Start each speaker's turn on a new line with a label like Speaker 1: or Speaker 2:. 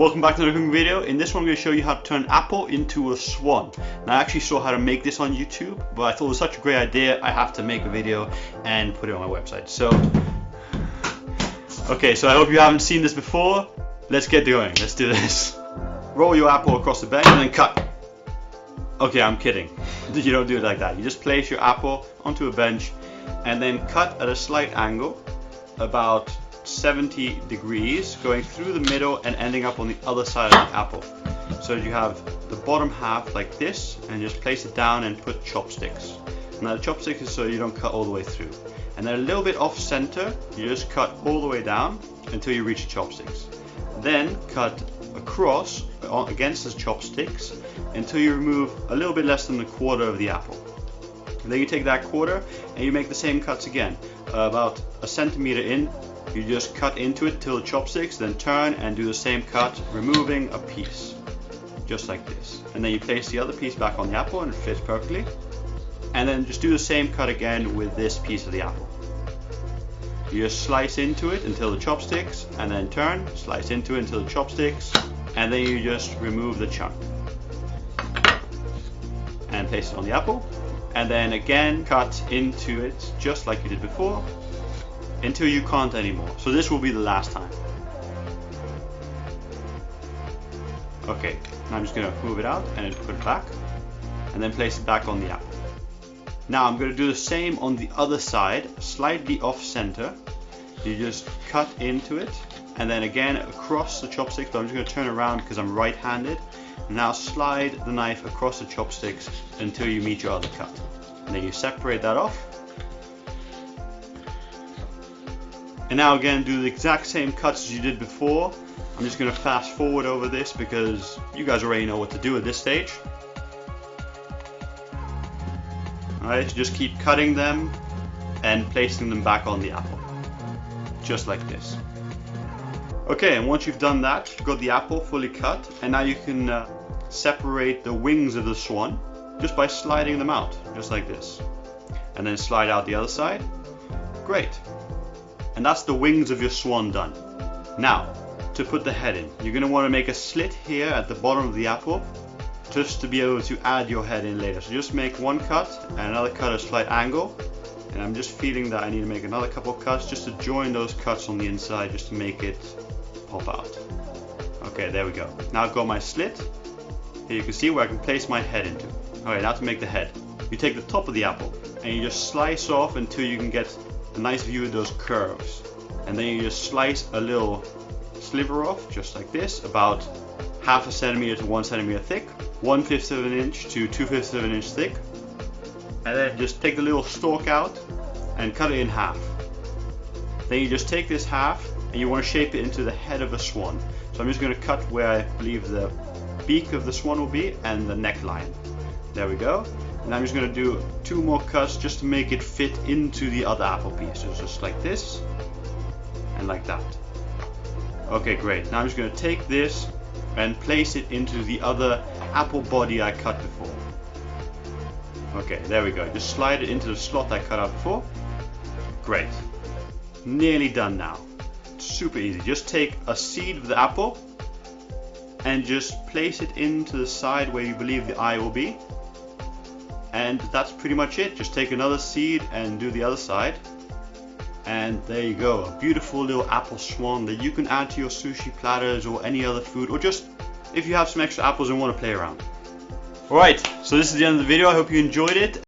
Speaker 1: Welcome back to another cooking video. In this one I'm going to show you how to turn an apple into a swan. Now I actually saw how to make this on YouTube, but I thought it was such a great idea I have to make a video and put it on my website. So I hope you haven't seen this before. Let's get going. Let's do this. Roll your apple across the bench and then cut. Okay, I'm kidding. You don't do it like that. You just place your apple onto a bench and then cut at a slight angle, about 70 degrees, going through the middle and ending up on the other side of the apple. So you have the bottom half like this, and just place it down and put chopsticks. Now the chopsticks is so you don't cut all the way through. And then a little bit off center, you just cut all the way down until you reach the chopsticks. Then cut across against the chopsticks until you remove a little bit less than a quarter of the apple. And then you take that quarter and you make the same cuts again, about a centimeter in. You just cut into it till the chopsticks, then turn and do the same cut, removing a piece, just like this. And then you place the other piece back on the apple and it fits perfectly. And then just do the same cut again with this piece of the apple. You just slice into it until the chopsticks, and then turn, slice into it until the chopsticks, and then you just remove the chunk and place it on the apple. And then again cut into it just like you did before until you can't anymore. So this will be the last time. Okay, now I'm just going to move it out and put it back and then place it back on the apple. Now I'm going to do the same on the other side, slightly off center. You just cut into it and then again across the chopsticks, but I'm just going to turn around because I'm right-handed. Now slide the knife across the chopsticks until you meet your other cut. And then you separate that off. And now again do the exact same cuts as you did before. I'm just going to fast forward over this because you guys already know what to do at this stage. Alright, so just keep cutting them and placing them back on the apple. Just like this. Okay, and once you've done that, you've got the apple fully cut, and now you can separate the wings of the swan just by sliding them out, just like this. And then slide out the other side. Great. And that's the wings of your swan done. Now, to put the head in, you're going to want to make a slit here at the bottom of the apple, just to be able to add your head in later. So just make one cut and another cut at a slight angle. And I'm just feeling that I need to make another couple of cuts just to join those cuts on the inside, just to make it pop out. Okay, there we go. Now I've got my slit. Here you can see where I can place my head into. Alright, now to make the head. You take the top of the apple and you just slice off until you can get a nice view of those curves. And then you just slice a little sliver off, just like this, about half a centimeter to 1 centimeter thick, 1/5 of an inch to 2/5 of an inch thick. And then just take the little stalk out and cut it in half. Then you just take this half and you want to shape it into the head of a swan. So I'm just going to cut where I believe the beak of the swan will be and the neckline. There we go. And I'm just going to do 2 more cuts just to make it fit into the other apple pieces, just like this and like that. Okay, great. Now I'm just going to take this and place it into the other apple body I cut before. Okay, there we go. Just slide it into the slot I cut out before. Great. Nearly done now. Super easy. Just take a seed of the apple and just place it into the side where you believe the eye will be. And that's pretty much it. Just take another seed and do the other side. And there you go. A beautiful little apple swan that you can add to your sushi platters or any other food, or just if you have some extra apples and want to play around. Alright, so this is the end of the video. I hope you enjoyed it.